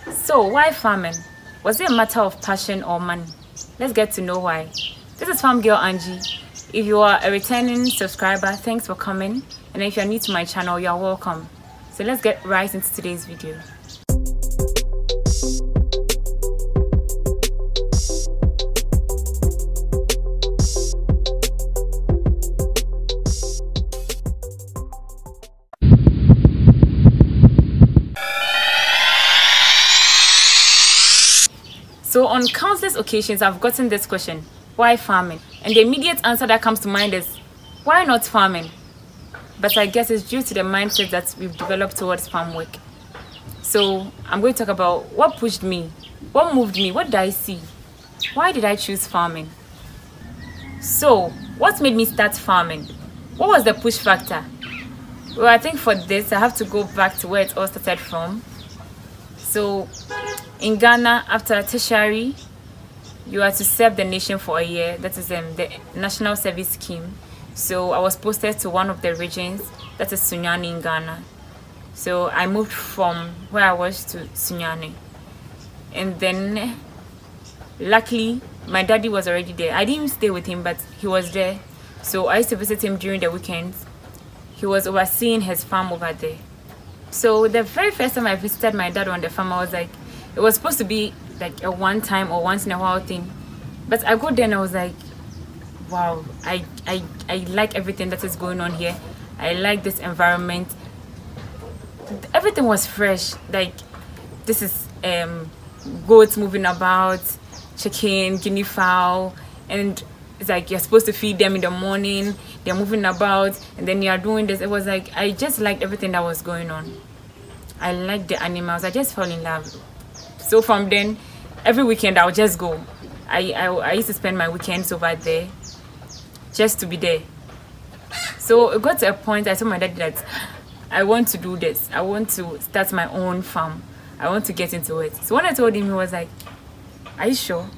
So, why farming? Was it a matter of passion or money? Let's get to know why. This is Farm Girl Angie. If you are a returning subscriber, thanks for coming. And if you're new to my channel, you're welcome. So let's get right into today's video. So on countless occasions, I've gotten this question, why farming? And the immediate answer that comes to mind is, why not farming? But I guess it's due to the mindset that we've developed towards farm work. So I'm going to talk about what pushed me, what moved me, what did I see? Why did I choose farming? So what made me start farming? What was the push factor? Well, I think for this, I have to go back to where it all started from. So in Ghana, after tertiary, you are to serve the nation for a year. That is the National Service Scheme. So I was posted to one of the regions, that is Sunyani in Ghana. So I moved from where I was to Sunyani. And then, luckily, my daddy was already there. I didn't stay with him, but he was there. So I used to visit him during the weekends. He was overseeing his farm over there. So the very first time I visited my dad on the farm, I was like, it was supposed to be like a one-time or once-in-a-while thing. But I got there and I was like, wow, I like everything that is going on here. I like this environment. Everything was fresh. Like, this is goats moving about, chicken, guinea fowl, and it's like you're supposed to feed them in the morning. They're moving about, and then you are doing this. It was like, I just liked everything that was going on. I liked the animals. I just fell in love. So from then, every weekend I would just go. I used to spend my weekends over there just to be there. So it got to a point I told my dad that I want to do this. I want to start my own farm. I want to get into it. So when I told him, he was like, are you sure?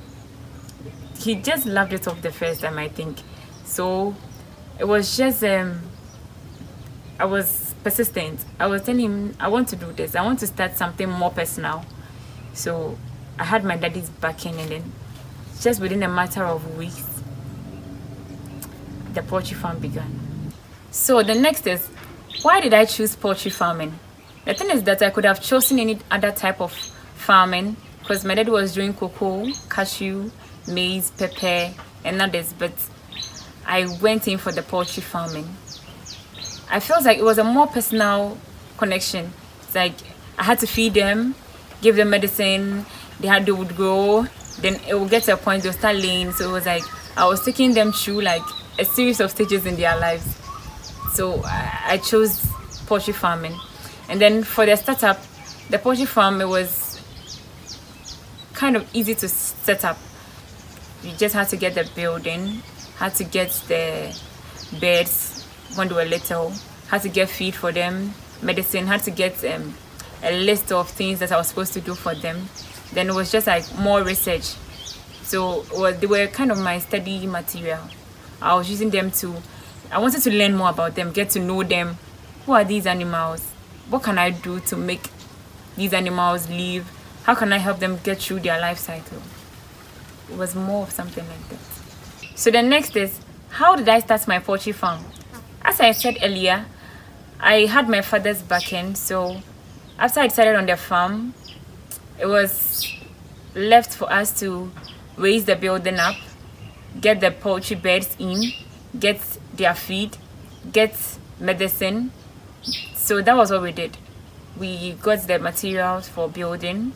He just loved it off the first time, I think. So it was just I was persistent. I was telling him, I want to do this. I want to start something more personal. So I had my daddy's backing, and then just within a matter of weeks, the poultry farm began. So the next is, why did I choose poultry farming? The thing is that I could have chosen any other type of farming, because my daddy was doing cocoa, cashew, maize, pepper, and others, but I went in for the poultry farming. I felt like it was a more personal connection. It's like I had to feed them, give them medicine, they would grow, then it would get to a point they'll start laying. So it was like I was taking them through like a series of stages in their lives. So I chose poultry farming. And then for the startup, the poultry farm, it was kind of easy to set up. You just had to get the building, had to get the beds when they were little, had to get feed for them, medicine, had to get a list of things that I was supposed to do for them. Then it was just like more research. So they were kind of my study material. I was using them I wanted to learn more about them, get to know them. Who are these animals? What can I do to make these animals live? How can I help them get through their life cycle? It was more of something like that. So the next is, how did I start my poultry farm? As I said earlier, I had my father's backing. So after I decided on the farm, it was left for us to raise the building up, get the poultry beds in, get their feed, get medicine. So that was what we did. We got the materials for building,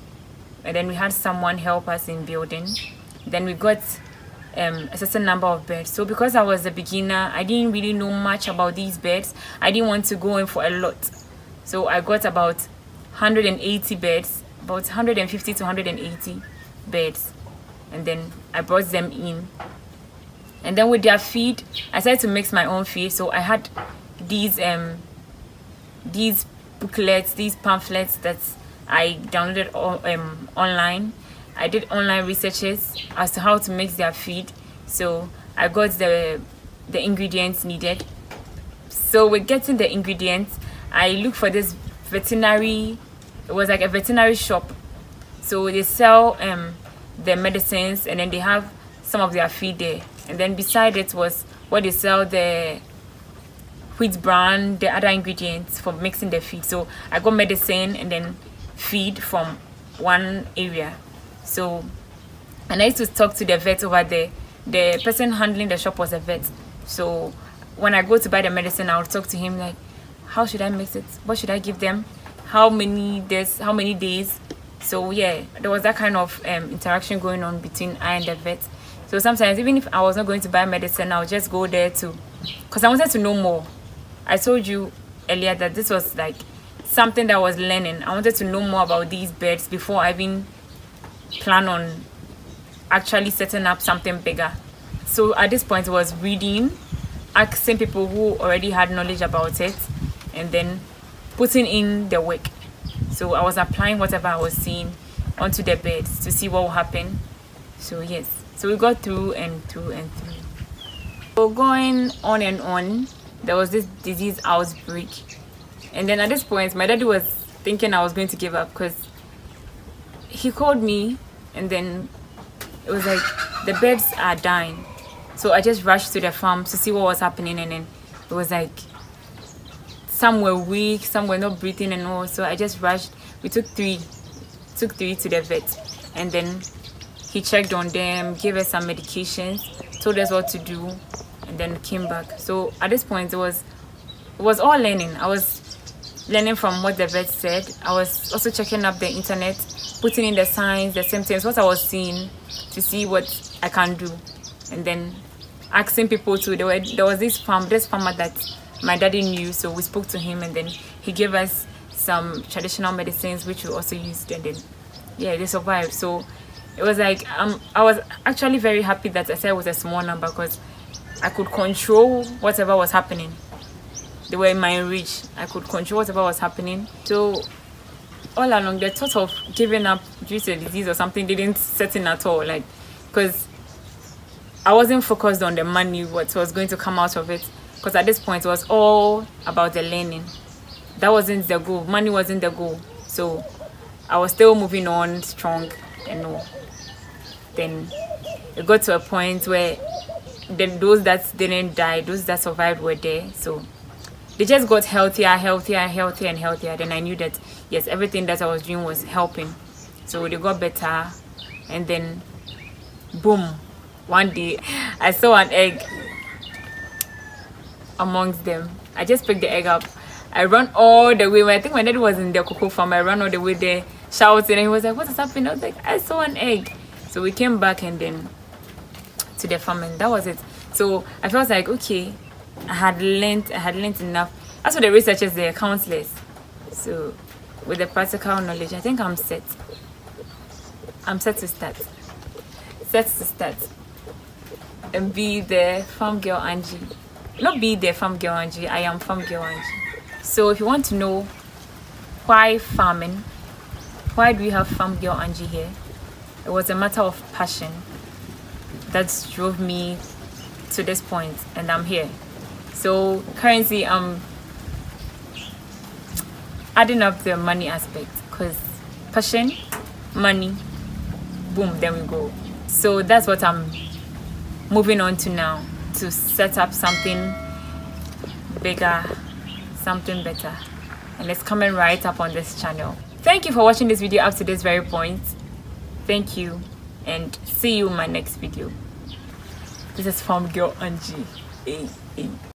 and then we had someone help us in building. Then we got a certain number of beds. So because I was a beginner, I didn't really know much about these beds. I didn't want to go in for a lot. So I got about 180 beds, about 150 to 180 beds. And then I brought them in. And then with their feed, I started to mix my own feed. So I had these booklets, these pamphlets that I downloaded online. I did online researches as to how to mix their feed. So I got the ingredients needed. So with getting the ingredients, I looked for this veterinary, it was like a veterinary shop So they sell the medicines, and then they have some of their feed there, and then beside it was what they sell, the wheat bran, the other ingredients for mixing the feed. So I got medicine and then feed from one area. So, and I used to talk to the vet over there. The person handling the shop was a vet. So when I go to buy the medicine, I would talk to him like, how should I mix it? What should I give them? How many days? So yeah, there was that kind of interaction going on between I and the vet. So sometimes even if I was not going to buy medicine, I would just go there too, because I wanted to know more. I told you earlier that this was like something that I was learning. I wanted to know more about these birds before I even plan on actually setting up something bigger. So at this point, it was reading, asking people who already had knowledge about it, and then putting in the work. So I was applying whatever I was seeing onto the birds to see what will happen. So yes, so we got through and through and through. So going on and on, there was this disease outbreak, and then at this point my daddy was thinking I was going to give up, because he called me and then it was like the birds are dying. So I just rushed to the farm to see what was happening, and then it was like some were weak, some were not breathing and all. So I just rushed. We took three to the vet, and then he checked on them, gave us some medications, told us what to do, and then came back. So at this point it was all learning. I was learning from what the vet said. I was also checking up the internet, putting in the signs, the symptoms, what I was seeing, to see what I can do, and then asking people too. There was this farmer that my daddy knew, so we spoke to him, and then he gave us some traditional medicines which we also used, and then yeah, they survived. So it was like I was actually very happy that I said it was a small number, because I could control whatever was happening. They were in my reach. I could control whatever was happening. So all along, the thought of giving up due to a disease or something didn't set in at all, like, because I wasn't focused on the money, what was going to come out of it, because at this point it was all about the learning. That wasn't the goal. Money wasn't the goal. So I was still moving on strong and all. Then it got to a point where those that didn't die, those that survived were there. So they just got healthier and healthier. Then I knew that yes, everything that I was doing was helping. So they got better, and then boom, one day I saw an egg amongst them. I just picked the egg up. I ran all the way. I think my dad was in the cocoa farm. I ran all the way there shouting, and he was like, what is happening? I was like, I saw an egg. So we came back and then to the farm, and that was it. So I felt like, okay, I had learned enough. As for the researchers, there are countless. So with the practical knowledge, I think I'm set. I'm set to start. And be the farm girl Angie. Not be the farm girl Angie, I am farm girl Angie. So if you want to know why farming, why do we have farm girl Angie here, it was a matter of passion that drove me to this point, and I'm here. So currently I'm adding up the money aspect, because passion, money, boom, then we go. So that's what I'm moving on to now, to set up something bigger, something better, and it's coming right up on this channel. Thank you for watching this video up to this very point. Thank you, and see you in my next video. This is Farm Girl Angie. Hey.